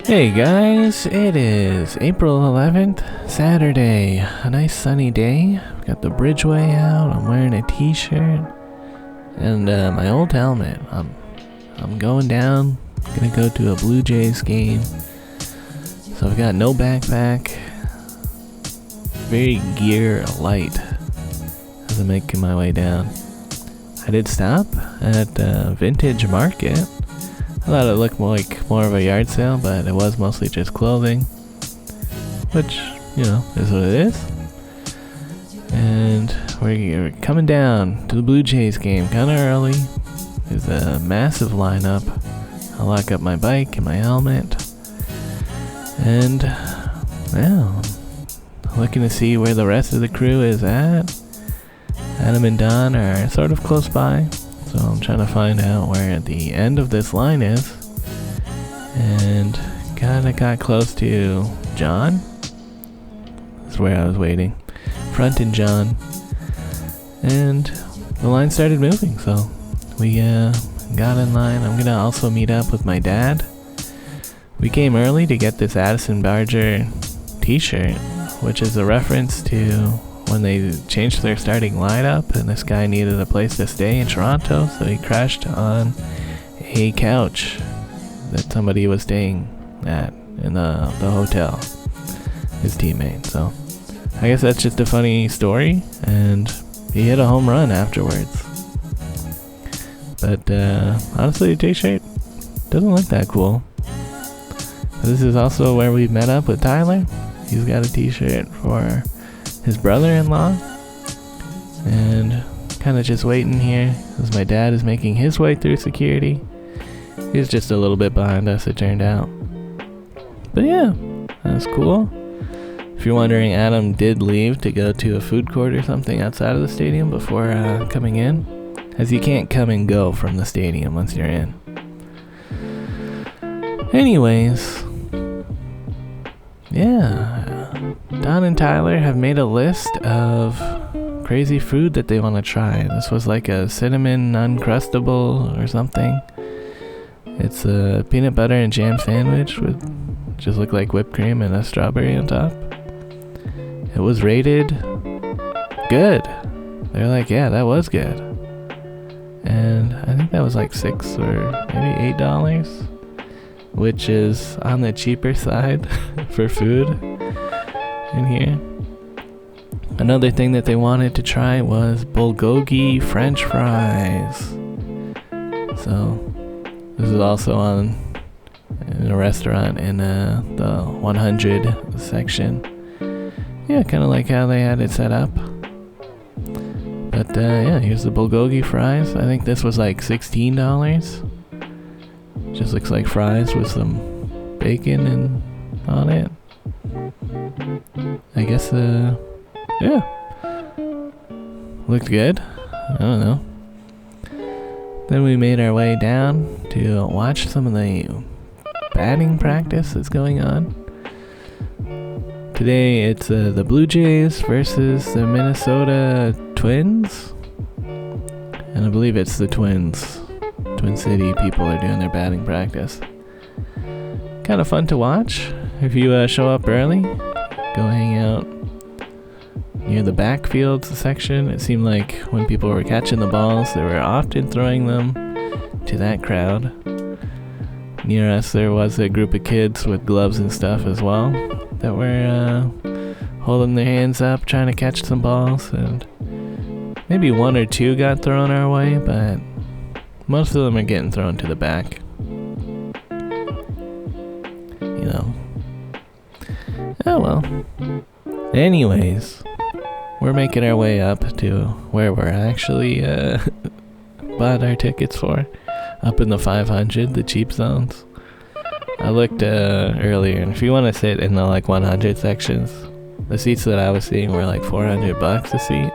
Hey guys, it is April 11th, Saturday. A nice sunny day. Got the bridgeway out. I'm wearing a t-shirt and my old helmet. I'm going down. Gonna go to a Blue Jays game. So I've got no backpack. Very gear light as I'm making my way down. I did stop at Vintage Market. I thought it looked like more of a yard sale, but it was mostly just clothing, which, is what it is. And we're coming down to the Blue Jays game kind of early. There's a massive lineup. I'll lock up my bike and my helmet. And, looking to see where the rest of the crew is at. Adam and Don are sort of close by. So I'm trying to find out where the end of this line is. And kinda got close to John. That's where I was waiting. Front and John. And the line started moving, so we got in line. I'm gonna also meet up with my dad. We came early to get this Addison Barger t-shirt, which is a reference to when they changed their starting lineup and this guy needed a place to stay in Toronto, so he crashed on a couch that somebody was staying at in the hotel, his teammate. So I guess that's just a funny story, and he hit a home run afterwards. But honestly, the t-shirt doesn't look that cool. This is also where we met up with Tyler. He's got a t-shirt for his brother-in-law, and kind of just waiting here as my dad is making his way through security. He's just a little bit behind us, it turned out. But yeah, that's cool. If you're wondering, Adam did leave to go to a food court or something outside of the stadium before coming in, as you can't come and go from the stadium once you're in. Anyways, Don and Tyler have made a list of crazy food that they want to try. This was like a cinnamon uncrustable or something. It's a peanut butter and jam sandwich with just look like whipped cream and a strawberry on top. It was rated good. They're like, yeah, that was good. And I think that was like $6 or maybe $8, which is on the cheaper side for food in here. Another thing that they wanted to try was bulgogi French fries. So this is also in a restaurant in the 100 section. Yeah, kind of like how they had it set up. But here's the bulgogi fries. I think this was like $16. Just looks like fries with some bacon and on it. I guess, looked good. I don't know. Then we made our way down to watch some of the batting practice that's going on. Today it's the Blue Jays versus the Minnesota Twins. And I believe it's the Twins. Twin City people are doing their batting practice. Kind of fun to watch. If you show up early, go hang out near the backfields section. It seemed like when people were catching the balls, they were often throwing them to that crowd. Near us, there was a group of kids with gloves and stuff as well that were holding their hands up, trying to catch some balls, and maybe one or two got thrown our way, but most of them are getting thrown to the back. Oh well. Anyways, we're making our way up to where we're actually bought our tickets for. Up in the 500, the cheap zones. I looked earlier, and if you want to sit in the like 100 sections, the seats that I was seeing were like $400 a seat.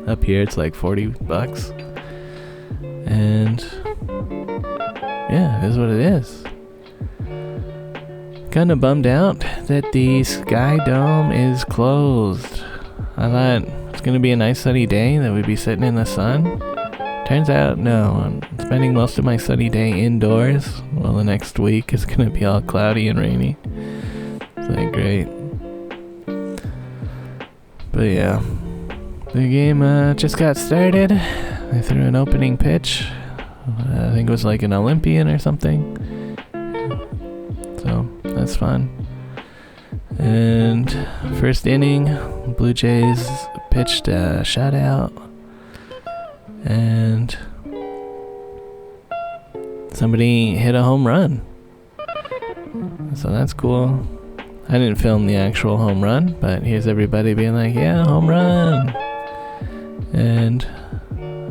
Up here it's like $40. And yeah, it is what it is. Kind of bummed out that the Sky Dome is closed. I thought it's going to be a nice sunny day that we'd be sitting in the sun. Turns out, no. I'm spending most of my sunny day indoors Well, the next week is gonna be all cloudy and rainy. It's like great. But yeah, the game just got started. They threw an opening pitch. I think it was like an Olympian or something. So that's fun. And first inning, Blue Jays pitched a shutout. And somebody hit a home run. So that's cool. I didn't film the actual home run, but here's everybody being like, yeah, home run. And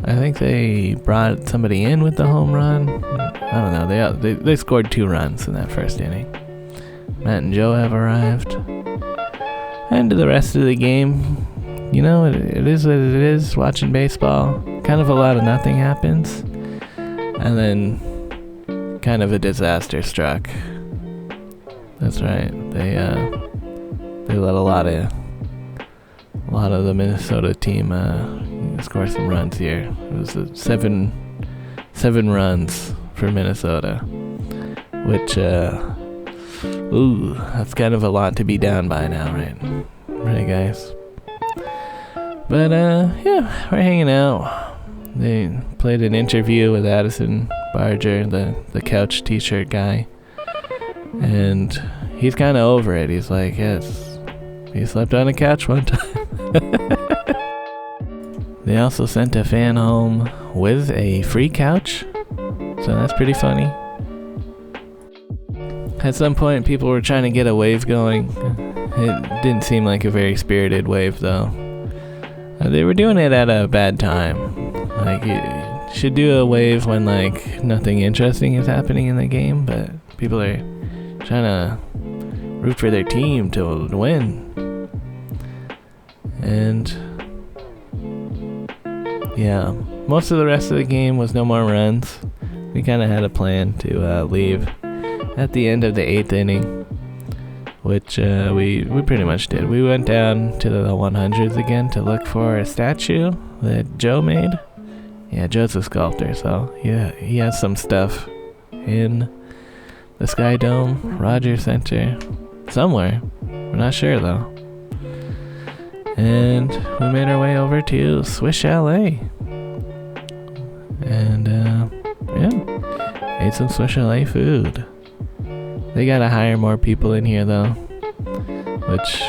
I think they brought somebody in with the home run. I don't know. They scored 2 runs in that first inning. Matt and Joe have arrived. And the rest of the game, you know, it is what it is. Watching baseball, kind of a lot of nothing happens. And then kind of a disaster struck. That's right. They let a lot of the Minnesota team score some runs here. It was 7 runs for Minnesota, which that's kind of a lot to be down by now, right guys? But yeah, we're hanging out. They played an interview with Addison Barger, the couch t-shirt guy. And he's kind of over it. He's like, yes, he slept on a couch one time. They also sent a fan home with a free couch. So that's pretty funny. At some point, people were trying to get a wave going. It didn't seem like a very spirited wave, though. They were doing it at a bad time. Like, you should do a wave when, like, nothing interesting is happening in the game, but people are trying to root for their team to win. And yeah, most of the rest of the game was no more runs. We kind of had a plan to leave at the end of the 8th inning, which we pretty much did. We went down to the 100s again to look for a statue that Joe made. Yeah, Joe's a sculptor, so yeah, he has some stuff in the Sky Dome, Rogers Center, somewhere. We're not sure though. And we made our way over to Swiss Chalet. And yeah, ate some Swiss Chalet food. They gotta hire more people in here though, which,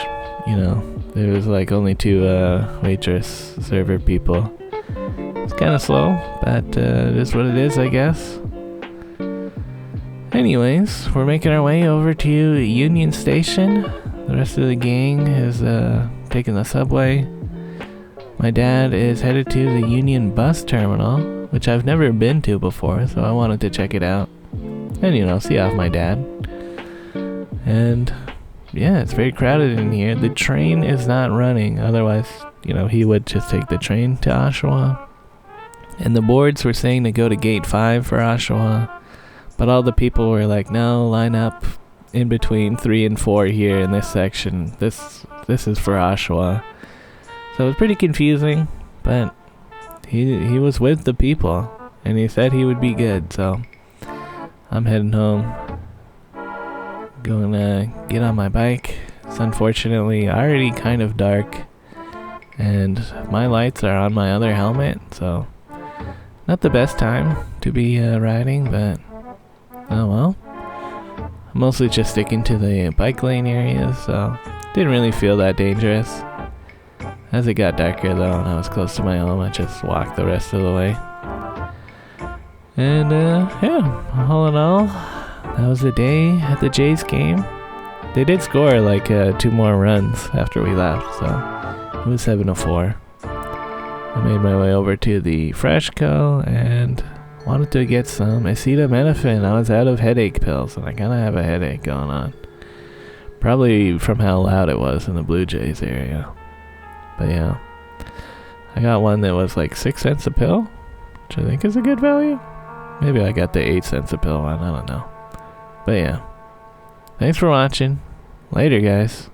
you know, there was like only 2 waitress server people. It's kind of slow, but it is what it is, I guess. Anyways, we're making our way over to Union Station. The rest of the gang is taking the subway. My dad is headed to the Union Bus Terminal, which I've never been to before, so I wanted to check it out. And, you know, see off my dad. And, yeah, it's very crowded in here. The train is not running. Otherwise, you know, he would just take the train to Oshawa. And the boards were saying to go to Gate 5 for Oshawa. But all the people were like, no, line up in between 3 and 4 here in this section. This is for Oshawa. So it was pretty confusing, but he was with the people, and he said he would be good, so I'm heading home. Going to get on my bike. It's unfortunately already kind of dark, and my lights are on my other helmet, so not the best time to be riding, but oh well. I'm mostly just sticking to the bike lane areas, so didn't really feel that dangerous. As it got darker though, and I was close to my home, I just walked the rest of the way. And yeah, all in all, that was the day at the Jays game. They did score like 2 more runs after we left, so it was 7-4. I made my way over to the Freshco and wanted to get some acetaminophen. I was out of headache pills, and I kind of have a headache going on. Probably from how loud it was in the Blue Jays area. But yeah, I got one that was like 6 cents a pill, which I think is a good value. Maybe I got the 8 cents a pill one, I don't know. But yeah, thanks for watching. Later, guys.